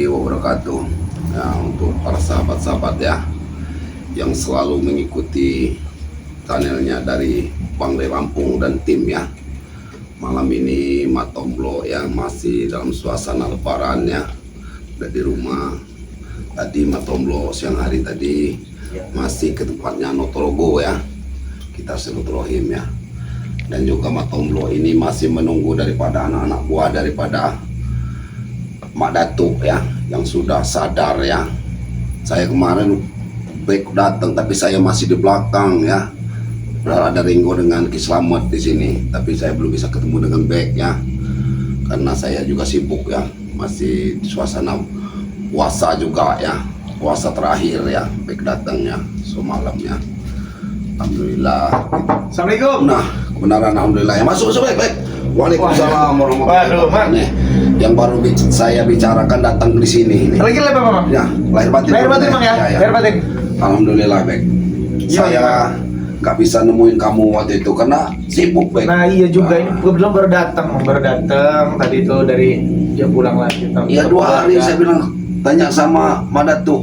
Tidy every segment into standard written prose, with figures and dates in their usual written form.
warahmatullahi wabarakatuh. Nah, untuk para sahabat-sahabat ya yang selalu mengikuti channelnya dari Bang Ray Lampung dan tim ya. Malam ini Matomblo yang masih dalam suasana lebaran ya, udah di rumah. Tadi Matomblo siang hari tadi masih ke tempatnya Notologo ya, kita silaturahim ya. Dan juga Matomblo ini masih menunggu daripada anak-anak buah daripada Mak Datuk ya, yang sudah sadar ya. Saya kemarin baik datang tapi saya masih di belakang ya. Ada Ringo dengan Ki Slamet di sini, tapi saya belum bisa ketemu dengan Bek ya, karena saya juga sibuk ya, masih di suasana puasa juga ya, puasa terakhir ya. Bek datangnya semalamnya. Alhamdulillah. Assalamualaikum. Nah, kebenaran alhamdulillah ya. Masuk Bek. Waalaikumsalam warahmatullahi wabarakatuh. Yang baru saya bicarakan datang di sini. Lagi lebar Bang. Ya, lahir batin. Lahir batin Bang ya. Lahir batin. Alhamdulillah Bek. Saya nggak bisa nemuin kamu waktu itu karena sibuk Bek. Nah iya juga, ini kebetulan baru datang tadi itu dari dia pulang lagi. Iya 2 hari saya bilang tanya sama Madatu,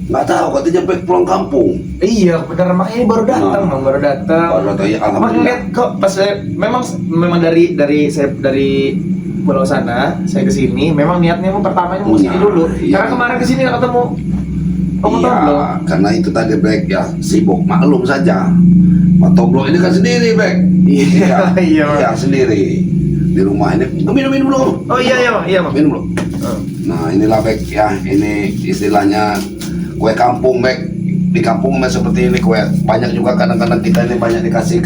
nggak tahu katanya Bek pulang kampung. Iya benar, Mak, ini baru datang Bang, baru datang. Baru datang ya, Mak alhamdulillah. lihat kok pas memang dari pulau sana saya ke sini, memang niatnya pertamanya mau sini dulu. Iya. Karena kemarin ke sini nggak ketemu. Iya, karena itu tadi Bek ya, sibuk maklum saja. Matomblo ini kan sendiri Bek. Iya, iya, Bang. Iya sendiri di rumah ini. Minum dulu. Oh iya Bang. Minum dulu. Nah inilah Bek ya, ini istilahnya kue kampung Bek. Di kampung memang seperti ini kue. Banyak juga kadang-kadang kita ini banyak dikasih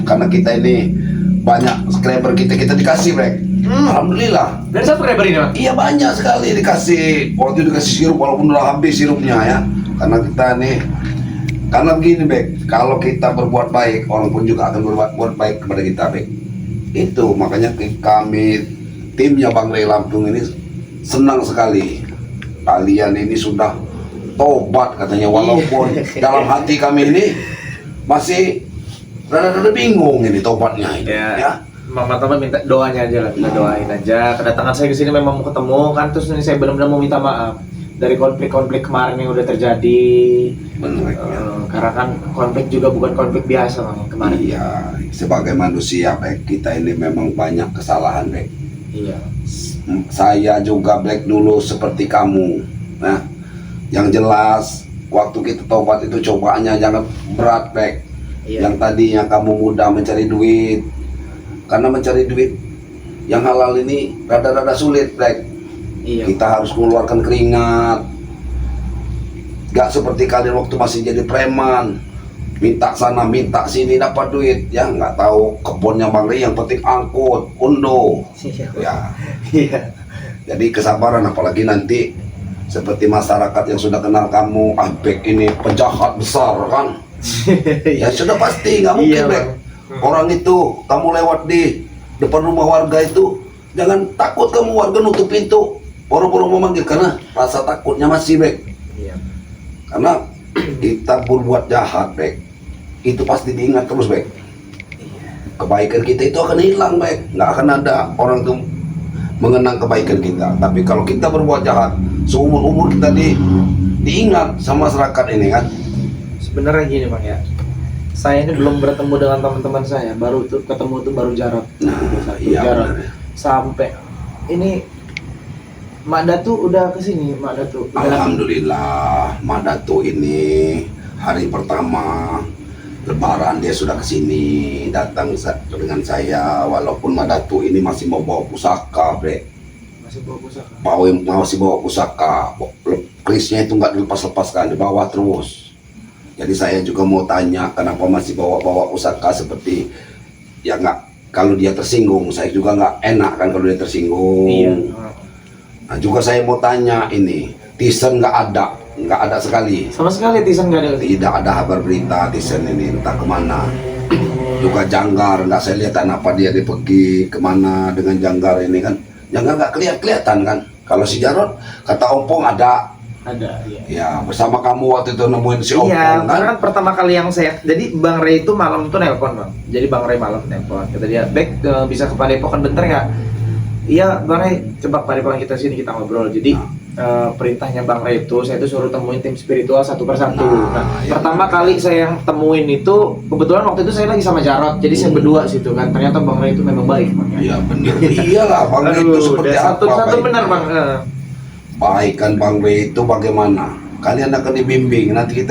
karena kita ini banyak subscriber kita dikasih Bek. Alhamdulillah. Dari siapa kreber ini Bang? Iya banyak sekali dikasih. Waktu itu dikasih sirup walaupun udah habis sirupnya ya. Karena kita nih, karena begini Bek, kalau kita berbuat baik, orang pun juga akan berbuat baik kepada kita Bek. Itu makanya kami timnya Bang Ray Lampung ini senang sekali. Kalian ini sudah tobat katanya, walaupun dalam hati kami ini masih rada-rada bingung ini tobatnya ini ya. Mama teman minta doanya aja lah, kita doain aja. Kedatangan saya ke sini memang mau ketemu kan, terus ini saya benar-benar mau minta maaf dari konflik-konflik kemarin yang udah terjadi. Benar karena kan konflik juga bukan konflik biasa Bang kemarin. Iya, sebagai manusia Bek, kita ini memang banyak kesalahan Bek. Iya. Saya juga Bek dulu seperti kamu. Nah, yang jelas waktu kita tobat itu cobaannya jangan berat Bek. Iya. Yang tadinya kamu mudah mencari duit, karena mencari duit yang halal ini rada-rada sulit Bek. Iya. Kita harus mengeluarkan keringat. Gak seperti kalian waktu masih jadi preman, minta sana minta sini dapat duit ya. Nggak tahu kebunnya Bang Ray, yang penting angkut undo ya. Iya. Jadi kesabaran, apalagi nanti seperti masyarakat yang sudah kenal kamu, Bek ini penjahat besar kan. Ya sudah pasti nggak mungkin Iya, Bek. Orang itu kamu lewat di depan rumah warga itu, jangan takut kamu, warga nutup pintu, boro-boro memanggil karena rasa takutnya masih Bek. Iya. Karena kita berbuat jahat Bek, itu pasti diingat terus Bek. Kebaikan kita itu akan hilang Bek, nggak akan ada orang tuh mengenang kebaikan kita. Tapi kalau kita berbuat jahat, seumur-umur kita diingat sama masyarakat ini kan. Sebenarnya gini Bang ya, saya ini belum bertemu dengan teman-teman saya, baru tuh ketemu tuh baru jarak. Nah, iya jarak. benar. Sampai ini Mak Datu udah kesini, Mak Datu. Alhamdulillah, Madatu ini hari pertama Lebaran dia sudah kesini, datang dengan saya. Walaupun Madatu ini masih mau bawa pusaka, Bre. Masih bawa pusaka. Masih bawa pusaka. Krisnya itu nggak dilepas-lepaskan, dibawa terus. Jadi saya juga mau tanya kenapa masih bawa pusaka seperti ya nggak, kalau dia tersinggung, saya juga nggak enak kan kalau dia tersinggung. Iya. Nah juga saya mau tanya ini, Tisen nggak ada sekali. Sama sekali Tisen nggak ada. Tidak ada kabar berita Tisen ini entah kemana. Juga Janggar nggak saya lihat apa dia pergi kemana dengan Janggar ini kan. Janggar nggak kelihatan kan. Kalau si Jarod kata Ompong ada. Ada, iya. Ya bersama kamu waktu itu nemuin si Ompong Iya, kan. karena kan pertama kali yang saya, jadi Bang Ray itu malam itu nelpon Bang. Jadi Bang Ray malam nelpon. Kata dia, Bek bisa ke Padepokan bentar nggak? Iya Bang Ray, coba Padepokan kita sini kita ngobrol. Jadi perintahnya Bang Ray itu, saya itu suruh temuin tim spiritual satu persatu. Nah, ya, pertama benar. kali saya yang temuin itu, kebetulan waktu itu saya lagi sama Jarot, jadi saya berdua situ kan. Ternyata Bang Ray itu memang baik, Bang. Iya benar. Iyalah Bang Ray itu seperti dan apa? satu baik? benar Bang. Baik kan Bang Ray itu bagaimana? Kalian akan dibimbing. Nanti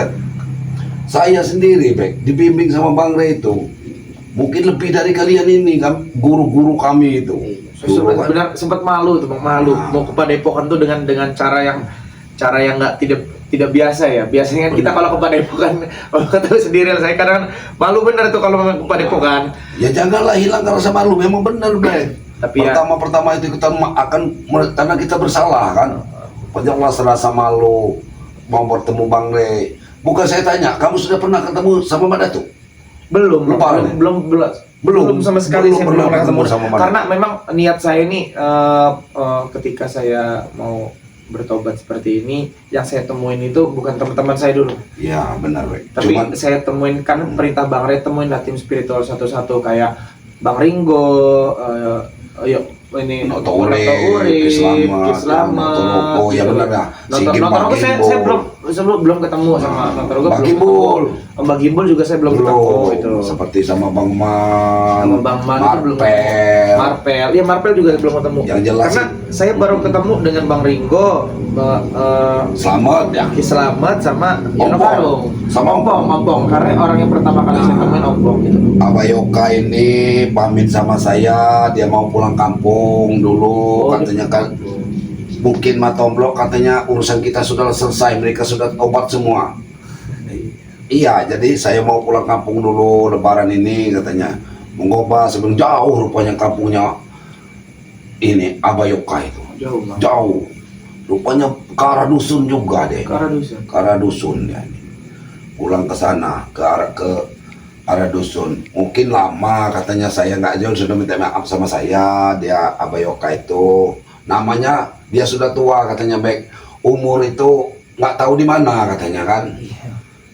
saya sendiri dibimbing sama Bang Ray itu. Mungkin lebih dari kalian ini kan, guru-guru kami itu. Dulu kan? Benar sempat malu tuh Bang, malu mau ke Padepokan tuh dengan cara yang nggak tidak biasa ya. Biasanya kan kita kalau ke Padepokan, kalau tahu sendiri saya kadang malu bener tuh kalau ke Padepokan. Ya janganlah hilang rasa malu, memang benar Bek. Tapi pertama itu kita akan karena kita bersalah kan. Janganlah rasa malu mau bertemu Bang Ray. Bukan saya tanya, kamu sudah pernah ketemu sama Mbak Datuk? Belum sama sekali saya belum pernah ketemu sama Mbak. Karena memang niat saya ini ketika saya mau bertobat seperti ini, yang saya temuin itu bukan teman-teman saya dulu. Ya benar Bek. Tapi saya temuin kan perintah Bang Ray, temuin lah tim spiritual satu-satu kayak Bang Ringgo, ini Noto Urip, Kislamat, ya benar ya. Noto saya belum ketemu sama Noto Bang Gimbul. Mbak Gimbul juga saya belum ketemu itu. Seperti sama Bang Man. Sama Bang Man itu belum ketemu. Marpel, ya Marpel juga belum ketemu. Yang jelas karena saya baru ketemu dengan Bang Ringgo, Selamat ya. Kislamat sama Yono Ompong. Karung. Sama Ompong, karena orang yang pertama kali saya temuin Ompong gitu. Abah Yoka ini pamit sama saya, dia mau pulang kampung dulu, katanya kan mungkin Matomblok katanya urusan kita sudah selesai, mereka sudah tobat semua. Iya, jadi saya mau pulang kampung dulu lebaran ini katanya. Mengobah sebelum jauh rupanya kampungnya ini Abah Yoka itu. Jauh, Bang. Jauh. Rupanya ke arah dusun juga deh. Ke arah dusun. Ke arah dusun ya. Pulang ke sana ke arah dusun. Mungkin lama katanya, saya nggak jauh, sudah minta maaf sama saya. Dia Abah Yoka itu namanya, dia sudah tua katanya Bek. Umur itu nggak tahu di mana katanya kan.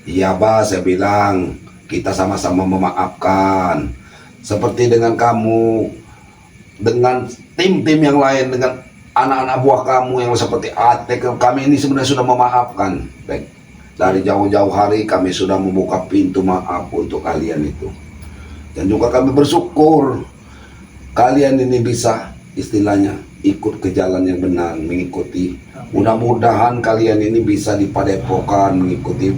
Iya Bah, saya bilang kita sama-sama memaafkan. Seperti dengan kamu, dengan tim-tim yang lain, dengan anak-anak buah kamu yang seperti Atek, kami ini sebenarnya sudah memaafkan Bek. Dari jauh-jauh hari kami sudah membuka pintu maaf untuk kalian itu. Dan juga kami bersyukur kalian ini bisa istilahnya ikut ke jalan yang benar, mengikuti. Mudah-mudahan kalian ini bisa dipadepokan mengikuti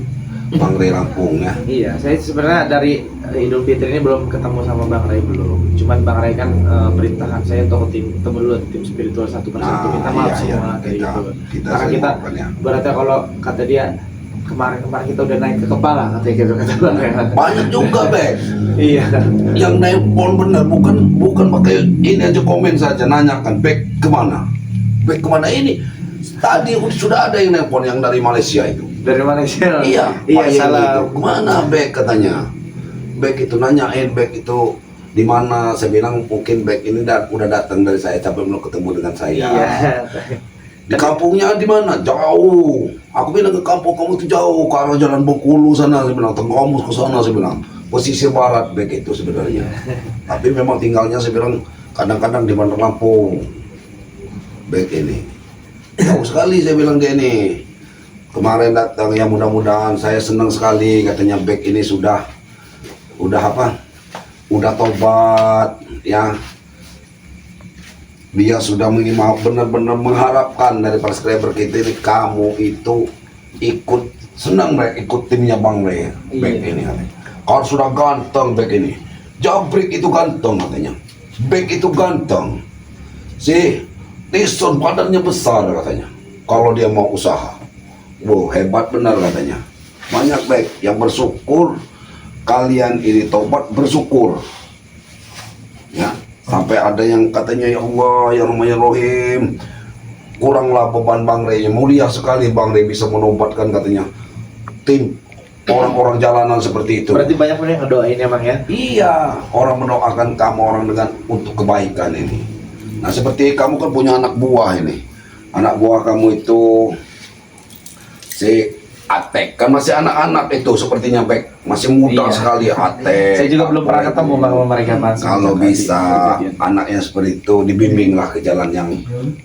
Bang Ray Lampung ya. Iya, saya sebenarnya dari Idul Fitri ini belum ketemu sama Bang Ray belum. Cuman Bang Ray kan perintahkan saya untuk ketemu dulu tim spiritual satu persatu, minta maaf semua kayak gitu. Karena kita berarti kalau kata dia kemarin kita udah naik ke kepala katanya gitu, kata Bang Ray. Banyak juga Bek. Iya. Yang naik pon bener, bukan pakai ini aja komen saja, nanyakan Bek kemana? Bek kemana ini? Tadi sudah ada yang nelpon yang dari Malaysia itu. Dari Malaysia. Iya, salah. Kemana Bek katanya? Bek itu nanyain Bek itu di mana? Saya bilang mungkin Bek ini udah datang dari saya, tapi belum ketemu dengan saya. Iya. Di kampungnya di mana? Jauh. Aku bilang ke kampung kamu itu jauh, ke arah Jalan Bengkulu sana. Saya bilang Tengkomus ke sana. Saya bilang posisi barat Bek itu sebenarnya. Tapi memang tinggalnya saya bilang kadang-kadang di Bandar Lampung. Bek ini jauh sekali, saya bilang dia ini. Kemarin datang ya, mudah-mudahan saya senang sekali katanya Bek ini sudah tobat ya. Dia sudah benar-benar mengharapkan dari para subscriber kita ini, kamu itu ikut senang Bek, ikut timnya Bang Ray. Bek ini katanya. Kalau sudah ganteng Bek ini, Jabrik itu ganteng katanya, Bek itu ganteng, si Tison badannya besar katanya. Kalau dia mau usaha, wow hebat benar katanya. Banyak Bek yang bersyukur kalian ini tobat, bersyukur ya. Sampai ada yang katanya, ya Allah ya Rahman Rahim, kuranglah beban Bang Ray, mulia sekali Bang Ray bisa menobatkan katanya tim orang-orang jalanan seperti itu. Berarti banyak orang yang ngedoain ya Bang ya? Iya, orang mendoakan kamu, orang dengan untuk kebaikan ini. Nah seperti kamu kan punya anak buah ini. Anak buah kamu itu si Atek, kan masih anak-anak itu sepertinya Bek, masih muda sekali Atek. Saya juga belum pernah ketemu sama mereka Pak. Kalau bisa anaknya seperti itu dibimbinglah ke jalan yang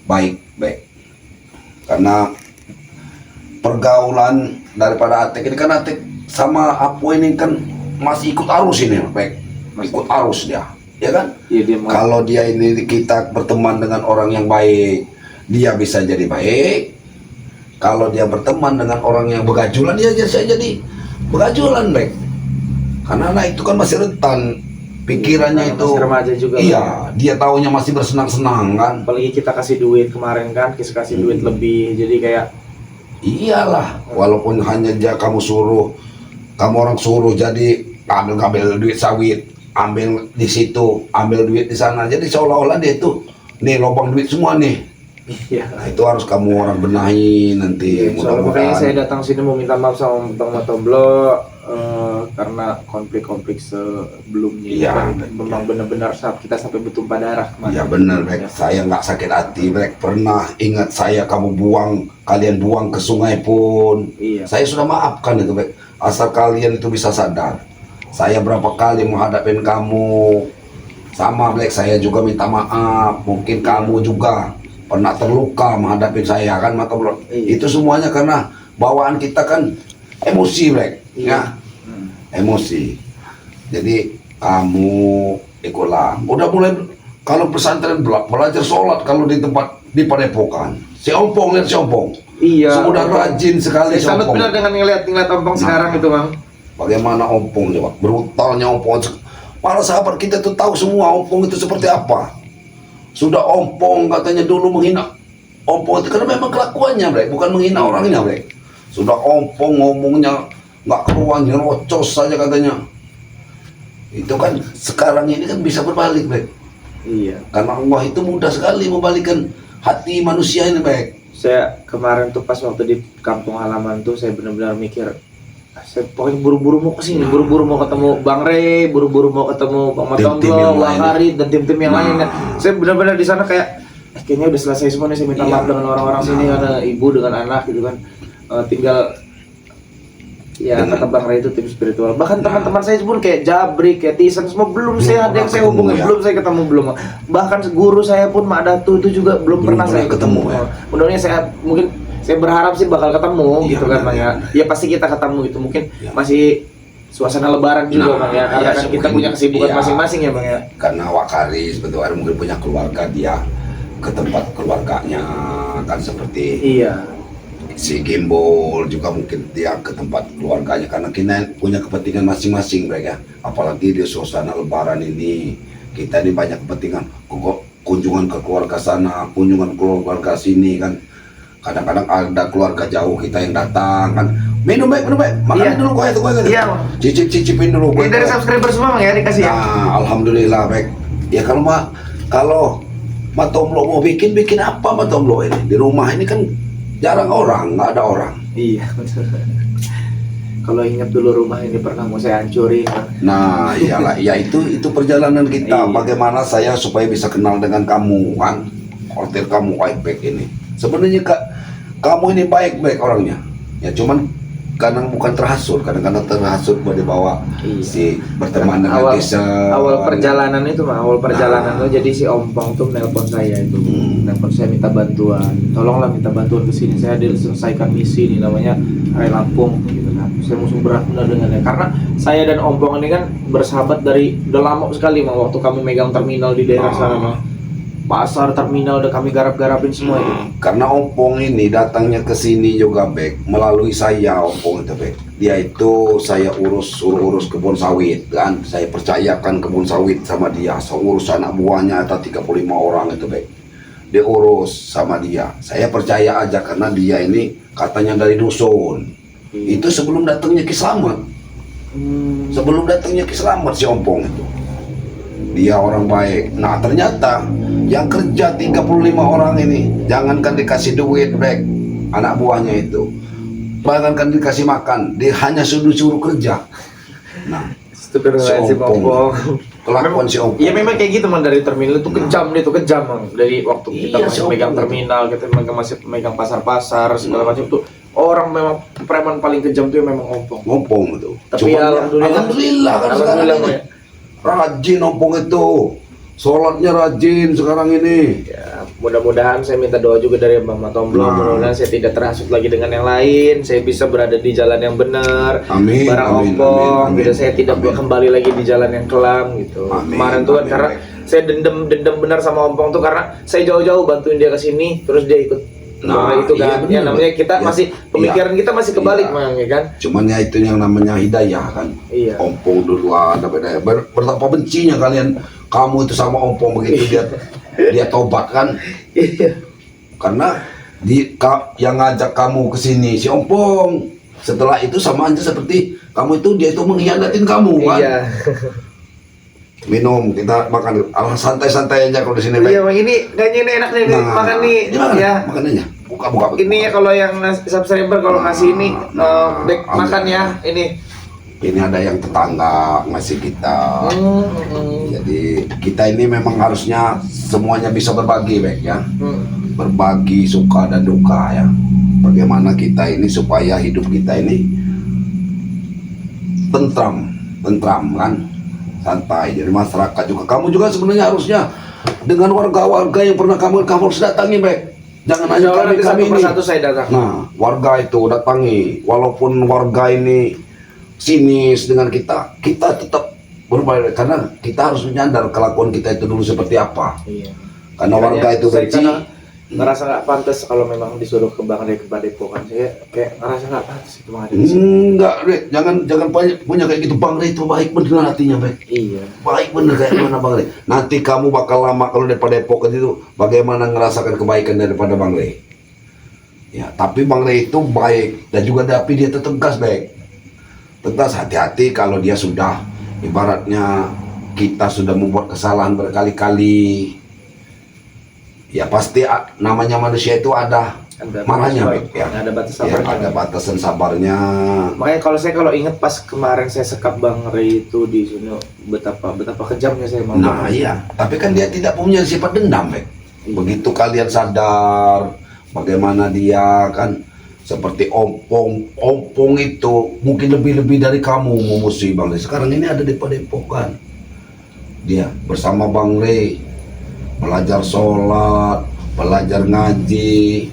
baik Bek. Karena pergaulan daripada Atek ini kan, Atek sama Apo ini kan masih ikut arus ini, baik, ikut arus dia, ya kan? Iya, dia Kalau dia ini kita berteman dengan orang yang baik, dia bisa jadi baik. Kalau dia berteman dengan orang yang begajulan, dia bisa jadi begajulan, baik. Karena anak itu kan masih rentan, pikirannya itu masih remaja juga. iya, dia taunya masih bersenang-senang kan. Apalagi kita kasih duit kemarin kan, kita kasih duit lebih, jadi kayak Iyalah, walaupun hanya kamu orang suruh jadi ambil duit sawit, ambil di situ, ambil duit di sana, jadi seolah-olah dia itu nih lubang duit semua nih. iya. Nah, itu harus kamu orang benahi nanti. Soalnya makanya saya datang sini mau minta maaf sama Bang Matomblo karena konflik-konflik sebelumnya. Iya, kan memang benar-benar saat kita sampai bertumpah darah kemarin. Ya benar, Brek. Saya nggak sakit hati, Brek. Pernah ingat saya kalian buang ke sungai pun. Iya. Saya sudah maafkan itu, Brek. Asal kalian itu bisa sadar. Saya berapa kali menghadapin kamu. Sama, Brek. Saya juga minta maaf. Mungkin kamu juga pernah terluka menghadapi saya kan, maka Iya. itu semuanya karena bawaan kita kan emosi, Brek. Iya. Ya. Emosi. Jadi kamu ikutlah. Udah mulai kalau pesantren belajar sholat kalau di tempat di Padepokan. Si Ompong, lihat si Ompong. Iya. Sudah rajin sekali si Saya salut Ompong. benar dengan ngeliat Ompong sekarang itu, Bang. Bagaimana Ompong coba? Brutalnya Ompong. Para sahabat kita tuh tahu semua Ompong itu seperti apa. Sudah Ompong katanya dulu menghina Ompong itu karena memang kelakuannya, Brek, bukan menghina orangnya, Brek. Sudah Ompong ngomongnya nggak keruan, nyerocos saja katanya. Itu kan sekarang ini kan bisa berbalik, Brek. Iya. Karena Allah itu mudah sekali membalikkan hati manusia ini, Brek. Saya kemarin tuh pas waktu di kampung halaman tuh saya benar-benar mikir, saya pokoknya buru-buru mau kesini, buru-buru mau ketemu Bang Rey, buru-buru mau ketemu Bang Tim-tim Matomblo, yang Bang lain. Harit dan tim-tim yang Nah. lainnya. Saya benar-benar di sana kayak kayaknya udah selesai semua nih, saya minta Iya. maaf dengan orang-orang sini, Nah. ada ibu dengan anak gitu kan. Tinggal ya Dengan- kata Bang Ray itu tim spiritual. Bahkan teman-teman saya pun kayak Jabrik, kayak Tisan semua belum saya ada yang saya pernah hubungin, ketemu, ya? belum saya ketemu belum. Bahkan guru saya pun Mak Datu itu juga belum pernah saya ketemu, ya? Mudah-mudahan saya berharap sih bakal ketemu Iya, gitu kan, Bang ya. Ya pasti kita ketemu gitu. Mungkin masih suasana lebaran juga, Nah, Bang ya. Karena iya, kan kita mungkin, punya kesibukan iya. masing-masing ya, Bang ya. Karena Wakaris sebetulnya mungkin punya keluarga, dia ke tempat keluarganya kan, seperti Iya. si Gimbal juga mungkin dia ke tempat keluarganya karena kita punya kepentingan masing-masing, mereka. Apalagi di suasana lebaran ini kita ini banyak kepentingan, kunjungan ke keluarga sana, kunjungan ke keluarga sini kan. Kadang-kadang ada keluarga jauh kita yang datang kan. Minum baik, makan Iya. dulu kue itu kue. Iya, Bang. Cicipin dulu kue. Ini dari subscriber semua, Bang ya, dikasih ya. Nah, alhamdulillah, baik. Ya kalau Matomblo mau bikin apa Matomblo ini? Di rumah ini kan jarang orang, nggak ada orang. Iya. Kalau ingat dulu rumah ini pernah mau saya hancurin, Bang. Nah, iyalah, ya itu perjalanan kita. Iya. Bagaimana saya supaya bisa kenal dengan kamu kan? Hotel kamu baik-baik ini. Sebenarnya kamu ini baik-baik orangnya. Ya cuman kadang bukan terhasut, kadang-kadang terhasut buat dibawa Iya. si berteman dengan awal perjalanan itu mah, Nah. jadi si Ompong tuh nelpon saya itu, nelpon saya minta bantuan, tolonglah minta bantuan ke sini, saya diselesaikan misi nih namanya Ray Lampung gitu kan. Saya musuh berat benar dengannya karena saya dan Ompong ini kan bersahabat dari udah lama sekali mah, waktu kami megang terminal di daerah sana mah. Pasar, terminal udah kami garap-garapin semua itu. Karena Ompong ini datangnya ke sini juga, Bek, melalui saya. Ompong itu, Bek, dia itu saya urus kebun sawit kan, saya percayakan kebun sawit sama dia, saya urus anak buahnya atau 35 orang itu, Bek, dia urus sama dia. Saya percaya aja karena dia ini katanya dari dusun. Itu sebelum datangnya Ki Slamet. Sebelum datangnya Ki Slamet si Ompong itu, dia orang baik. Nah ternyata yang kerja 35 orang ini, jangankan dikasih duit, Brek, anak buahnya itu, jangankan dikasih makan, dia hanya suruh kerja. Nah, Si Ompong. kelakuan si Ompong. Iya memang kayak gitu man, dari terminal itu kejam dia tuh, kejam man. Dari waktu kita Iya, masih si megang Ompong. terminal, kita masih megang pasar-pasar segala macam tuh, orang memang preman paling kejam tuh memang Ompong. Ompong itu. Tapi Cuman alhamdulillah kan sekarang alhamdulillah, ini ya. rajin Ompong itu, sholatnya rajin sekarang ini. Ya, mudah-mudahan saya minta doa juga dari Bang Matomblo, mudah-mudahan saya tidak terhasut lagi dengan yang lain, saya bisa berada di jalan yang benar, Amin, barang amin, ompong, amin, gitu. Saya tidak amin. kembali lagi di jalan yang kelam gitu. Amin, Kemarin tuh kan amin, karena saya dendam benar sama ompong tuh karena saya jauh-jauh bantuin dia ke sini, terus dia ikut. Nah, itu iya kan, bener. ya namanya kita Iya, masih pemikiran kita masih kebalik, iya. Mang, ya kan? Cuman ya itu yang namanya hidayah kan. Iya. Ompong duluan, beda. Betapa bencinya kalian kamu itu sama ompong begitu dia tobat kan. Iya. Karena yang ngajak kamu ke sini si ompong. Setelah itu sama aja seperti kamu itu dia itu mengkhianatin kamu kan. Iya. Minum, kita makan santai-santai aja kalau di sini. Iya, Bang, ini kayaknya ini enak nih makan nih. Ini makan, Ya. makan aja. Buka. Ini ya kalau yang subscriber kalau ngasih ini back makan ya ini. Ini ada yang tetangga ngasih kita. Jadi kita ini memang harusnya semuanya bisa berbagi, Bek ya. Berbagi suka dan duka ya. Bagaimana kita ini supaya hidup kita ini tentram kan, santai. Jadi masyarakat juga, kamu juga sebenarnya harusnya dengan warga-warga yang pernah kamu harus datangi, Bek. Jangan hanya kami ini. Satu saya datang. Nah, warga itu datangi, walaupun warga ini sinis dengan kita tetap berbalik karena kita harus menyadar kelakuan kita itu dulu seperti apa. Iya. Karena warga itu benci. Ngerasa nggak pantas kalau memang disuruh ke Bang Rey ke Padepokan, saya kayak ngerasa nggak pantas itu Bang Rey. Enggak, Rek. Jangan punya kayak gitu. Bang Rey itu baik bener hatinya, Bek. Iya. Baik bener kayak mana Bang Rey. Nanti kamu bakal lama kalau di Padepokan itu bagaimana ngerasakan kebaikan daripada Bang Rey. Ya, tapi Bang Rey itu baik dan juga tapi dia tetap tegas, Bek. Tegas, hati-hati kalau dia sudah ibaratnya kita sudah membuat kesalahan berkali-kali. Ya pasti namanya manusia itu ada marahnya, Bek, ya. Ada batas Ya, sabarnya. ada batasan sabarnya. Makanya kalau ingat pas kemarin saya sekap Bang Rey itu di sini betapa kejamnya saya mau. Nah iya, tapi kan dia tidak punya sifat dendam, Bek. Begitu kalian sadar bagaimana dia kan seperti ompong itu mungkin lebih dari kamu memusuhi Bang Rey. Sekarang ini ada di Padepokan. Dia bersama Bang Rey belajar sholat, belajar ngaji,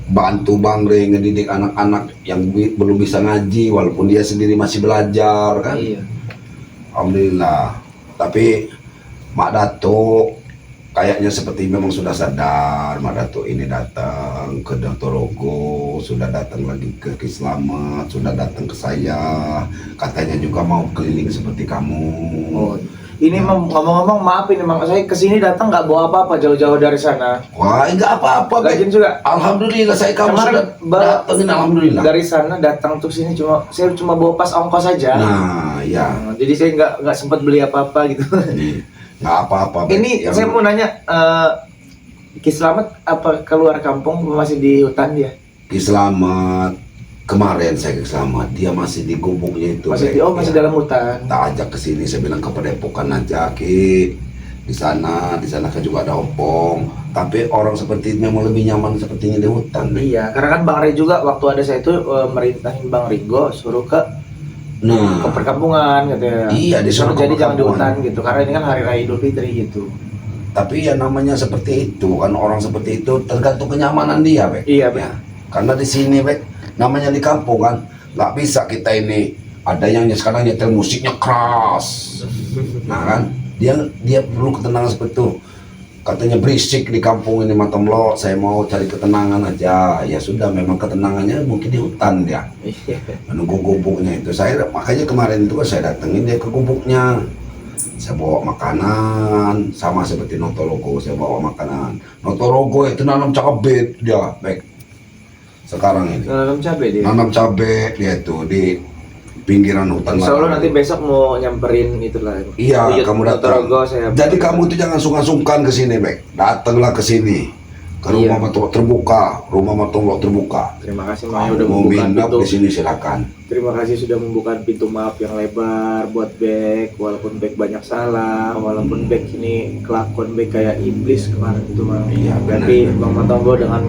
bantu Bang Rey ngedidik anak-anak yang belum bisa ngaji walaupun dia sendiri masih belajar kan. Iya. Alhamdulillah. Tapi Mak Dato kayaknya seperti memang sudah sadar. Mak Dato ini datang ke Torogo, sudah datang lagi ke Slamet, sudah datang ke saya. Katanya juga mau keliling seperti kamu. Oh. Ini ngomong-ngomong maaf ini Mang, saya kesini datang nggak bawa apa-apa jauh-jauh dari sana. Wah, enggak apa-apa, Bek. Lagian juga Alhamdulillah saya kamu kemarin sudah datangin, alhamdulillah. dari sana datang untuk sini saya cuma bawa pas ongkos saja. Nah, ya. Jadi saya nggak sempat beli apa-apa gitu. Nggak apa-apa, Bek. Ini saya mau nanya, Ki Slamet apa keluar kampung masih di hutan dia? Ki Slamet kemarin saya ke Slamet, dia masih di gubuknya itu. Masih Bek. masih Ya. dalam hutan. Tak ajak ke sini, saya bilang ke Padepokan aja, Ki. Di sana kan juga ada ompong. Tapi orang seperti itu memang lebih nyaman sepertinya di hutan, Bek. Iya, karena kan Bang Rey juga waktu ada saya itu merintahin Bang Ringo suruh ke Nah, perkampungan katanya. Iya, disuruh ke jadi jangan di perkampungan. hutan gitu, karena ini kan hari raya Idul Fitri gitu. tapi ya namanya seperti itu kan, orang seperti itu tergantung kenyamanan dia, Bek. Iya, Bek. Ya. Karena di sini, Bek, namanya di kampung kan, nggak bisa kita ini ada yang sekarang nyetel musiknya keras. Nah kan, dia perlu ketenangan seperti itu. Katanya berisik di kampung ini Matomlo, saya mau cari ketenangan aja. Ya sudah, memang ketenangannya mungkin di hutan dia. Menunggu gubuknya itu. Makanya kemarin itu kan saya datengin dia ke gubuknya. Saya bawa makanan, sama seperti Notorogo, saya bawa makanan. Notorogo itu nanam cabai dia, Bek. Sekarang ini Nanam cabai dia. nanam cabai dia itu di pinggiran hutan. Insya Allah Larang. nanti besok mau nyamperin itulah. Iya, kamu datang. Notorogo, saya Jadi kamu itu jangan sungkan-sungkan ke sini, Bek. Datanglah ke sini. Ke rumah Matomlo terbuka, rumah Matomlo terbuka. Terima kasih Maya udah Mau membuka nginap pintu. di sini silakan. Terima kasih sudah membuka pintu maaf yang lebar buat Bek, walaupun Bek banyak salah, walaupun Bek ini kelakuan Bek kayak iblis kemarin itu Bang. Iya, Tapi benar. Bang Matombo dengan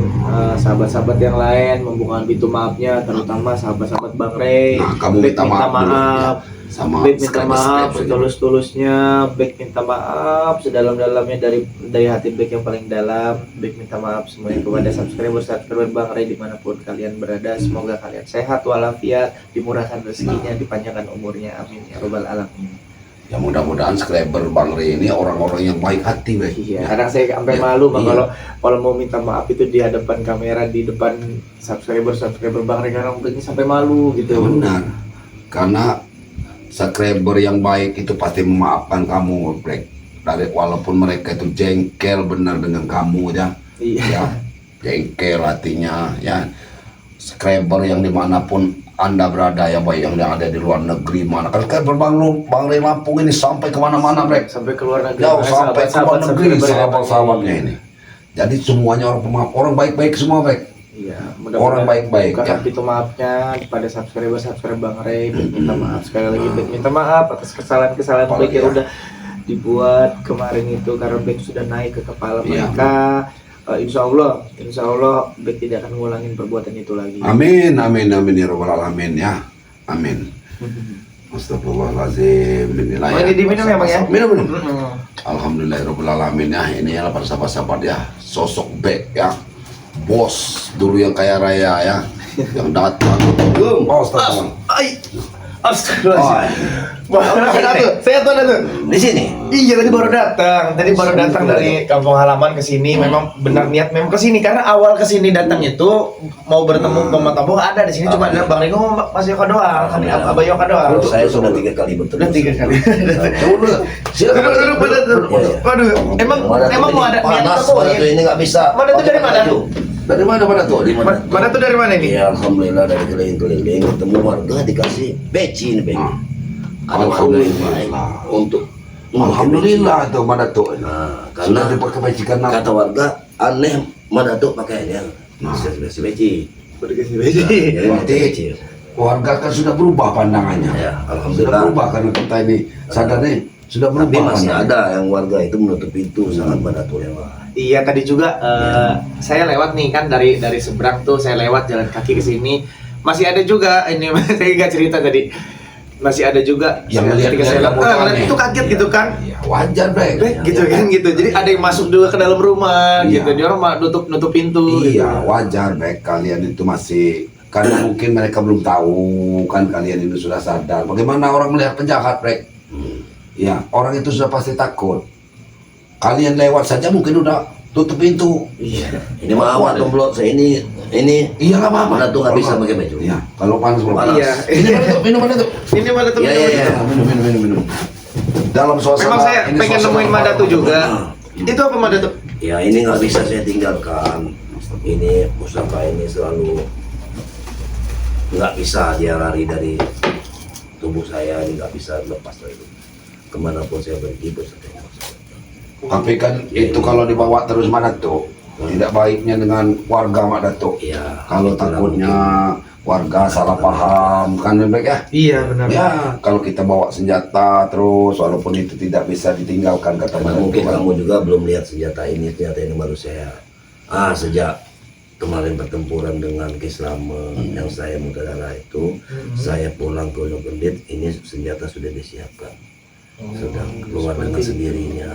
sahabat-sahabat yang lain membuka pintu maafnya, terutama sahabat-sahabat Bang Rey. Nah, kamu Bek minta maaf dulu, maaf. sama Baik minta maaf subscriber-subscriber. setulus-tulusnya, baik minta maaf sedalam-dalamnya dari hati baik yang paling dalam. Baik minta maaf semuanya kepada subscriber Bang Ray dimanapun kalian berada. Semoga kalian sehat walafiat, dimurahkan rezekinya, dipanjangkan umurnya, amin ya robbal alamin. Ya mudah-mudahan subscriber Bang Ray ini orang-orang yang baik hati, Bang. Iya, Ya. kadang saya sampai Ya, malu Bang iya. kalau mau minta maaf itu di hadapan kamera, di depan subscriber Bang Ray, kadang ini sampai malu Ya, gitu. benar. Karena subscriber yang baik itu pasti memaafkan kamu, Bang. Dari walaupun mereka itu jengkel benar dengan kamu ya. Iya. Ya, jengkel hatinya ya. Subscriber yang dimanapun Anda berada ya, baik yang ada di luar negeri mana kan Bang Ray Lampung ini sampai kemana-mana, Brek. Sampai ke luar negeri. Jauh sampai ke luar negeri subscriber sahabat-sahabatnya ini. Jadi semuanya orang pemaaf, orang baik-baik semua, Brek. Iya, Orang baik-baik, karena ya. itu maafnya kepada subscriber Bang Ray. Baik minta maaf sekali lagi, baik minta maaf atas kesalahan-kesalahan baik yang Ya. udah dibuat kemarin itu, karena baik sudah naik ke kepala Iya. mereka. Insya Allah baik tidak akan ngulangin perbuatan itu lagi. Amin, amin, amin ya robbal alamin ya. Amin. Astagfirullahaladzim. Inilah Oh, ini diminum ya, Bang ya? Minum, minum. Mm-mm. Alhamdulillah robbal alamin ya. Ini adalah para sahabat-sahabat ya, sosok Bek ya. Bos dulu yang kaya raya ya. Yang datang. Oh, astagfirullah. Ay, astagfirullahaladzim. Saya tuh ada tuh. Di sini. Iya, tadi baru datang. Tadi baru datang dari kampung halaman ke sini. Memang benar niat memang ke sini, karena awal ke sini datang itu mau bertemu Tamu ada di sini, cuma ada Bang Riko masih Yoka doang, kan Abah Yoka doang. Saya sudah 3 kali bertemu. Udah 3 kali. Silakan. Duduk, waduh. Emang mau ada niat panas, apa mana tuh ya? ini nggak bisa. Mana tuh dari mana? Dari mana tuh? Di mana? Mana tuh dari mana ini? Ya alhamdulillah dari keliling-keliling ketemu warga dikasih peci ini, Bang. Alhamdulillah. Untuk Alhamdulillah tuh mana tuh. Nah, Sudah karena diperkebaikan kata warga aneh mana tuh pakaiannya. Nah. Dikasih peci. Udah kasih Nah, baju. jadi Berarti peci. warga kan sudah berubah pandangannya. Ya, Sudah alhamdulillah. berubah karena kita ini sadar nih sudah Tapi berubah masih pandangannya. ada yang warga itu menutup pintu saat pada tuh lewat. Iya, tadi juga saya lewat nih kan dari seberang tuh, saya lewat jalan kaki ke sini. Masih ada juga ini saya nggak cerita tadi. Masih ada juga Yang ngeliat ketika saya kamu lewat, aneh. itu kaget gitu kan. Ya, wajar, Brek. Gitu kan gitu. Jadi ada yang masuk juga ke dalam rumah Iya. gitu. Dia orang mah nutup pintu gitu. Iya, wajar, Brek. Kalian itu masih karena mungkin mereka belum tahu kan kalian itu sudah sadar. Bagaimana orang melihat penjahat, Brek? Ya, orang itu sudah pasti takut. Kalian lewat saja mungkin udah tutup pintu. Iya. Ini mah awan tomblok saya ini Iya lah, Mama. mana tuh nggak bisa pakai baju. Iya, kalau panas belum Panas. Iya. Ini mana tuh? Minum mana tuh? Ini mana tuh? Iya, minum, iya, minum. iya. Minum. Dalam suasana. Memang saya ini pengen suasana nemuin Madatu Ramadan. juga. Nah. Itu apa Madatu? Ya ini nggak bisa saya tinggalkan. Ini Mustafa ini selalu nggak bisa dia lari dari tubuh saya, ini nggak bisa lepas dari itu. Kemanapun saya pergi bersama. Tapi kan itu kalau dibawa terus mana tuh? Tidak baiknya dengan warga Mak Datuk. Iya. Kalau itulah takutnya mungkin. warga salah paham kan baik ya. Iya, benar. Ya, kalau kita bawa senjata terus walaupun itu tidak bisa ditinggalkan kata Karena Mak mungkin Datuk. kamu juga belum lihat senjata ini baru saya sejak kemarin pertempuran dengan Kislame yang saya muda darah itu, saya pulang ke Gunung Kendit, ini senjata sudah disiapkan, sudah keluar dengan sendirinya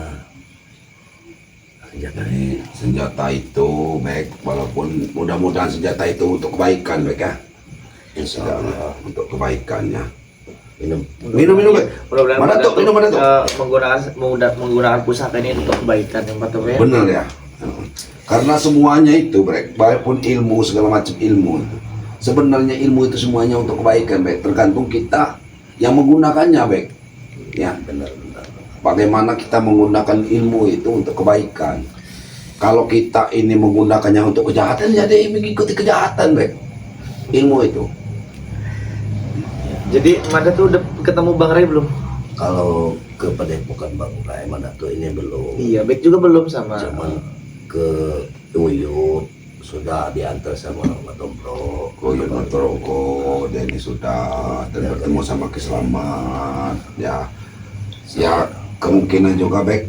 senjata ini. Senjata itu baik walaupun mudah-mudahan senjata itu untuk kebaikan baik ya. Insya Tidak Allah. untuk kebaikannya. Minum. Minum baik. Mudah-mudahan Mana tuh? Minum mana tuh? menggunakan pusaka ini untuk kebaikan yang betul ya. Benar ya. Karena semuanya itu, Brek, baik pun ilmu segala macam ilmu itu. Sebenarnya ilmu itu semuanya untuk kebaikan, Brek. Tergantung kita yang menggunakannya, Brek. Ya, Benar-benar. bagaimana kita menggunakan ilmu itu untuk kebaikan. Kalau kita ini menggunakannya untuk kejahatan, jadi mengikuti kejahatan, Brek. Ilmu itu. Jadi Madatu udah ketemu Bang Ray belum? Kalau ke Padepokan Bang Ray mana tuh ini belum. Iya, baik juga belum sama. Cuman ke Uyut sudah diantar sama Mbak Tombro. Koyun Matoroko, dan ini sudah dan bertemu sama Keselamat. Ya, ya kemungkinan juga baik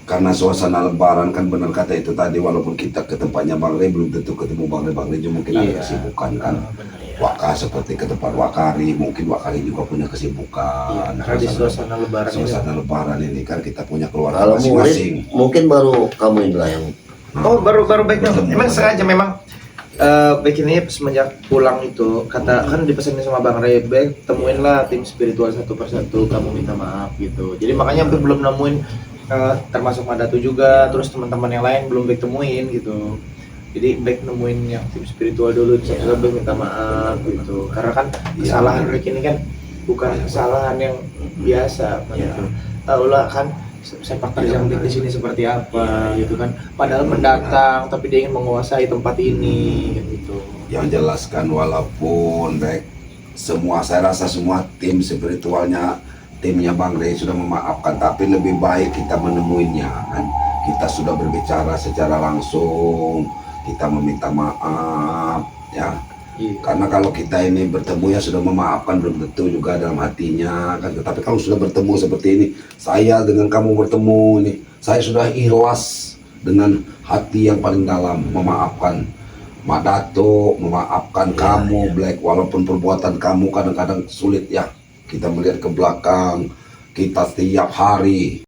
karena suasana Lebaran kan benar kata itu tadi walaupun kita ke tempatnya Bang Ray belum tentu ketemu Bang Ray juga mungkin ada Iya. kesibukan kan. Benar ya. Waka seperti ke tempat Wakari, mungkin Wakari juga punya kesibukan. Karena di suasana lebaran ini. Suasana lebaran ini kan kita punya keluarga Kalau masing-masing. mungkin baru kamu inilah yang Oh, baru baiknya. Bertemu. Emang sengaja memang baik ini semenjak pulang itu kata kan dipesanin sama Bang Ray, baik temuin lah tim spiritual satu persatu, kamu minta maaf gitu. Jadi makanya hampir belum nemuin termasuk Madatu juga, terus teman-teman yang lain belum baik temuin gitu. Jadi baik nemuin yang tim spiritual dulu, satu baik minta maaf gitu. Karena kan kesalahan baik ini kan bukan kesalahan yang biasa, gitu. Tahu lah kan sepak terjang di sini seperti apa gitu kan, padahal mendatang tapi dia ingin menguasai tempat ini gitu. Yang jelaskan walaupun baik semua, saya rasa semua tim spiritualnya, timnya Bang Ray sudah memaafkan, tapi lebih baik kita menemuinya kan. Kita sudah berbicara secara langsung, kita meminta maaf ya. Karena kalau kita ini bertemu ya sudah memaafkan belum tentu juga dalam hatinya kan. Tetapi kalau sudah bertemu seperti ini, saya dengan kamu bertemu ini, saya sudah ikhlas dengan hati yang paling dalam memaafkan Mak Dato, memaafkan kamu Black, walaupun perbuatan kamu kadang-kadang sulit ya. Kita melihat ke belakang, kita setiap hari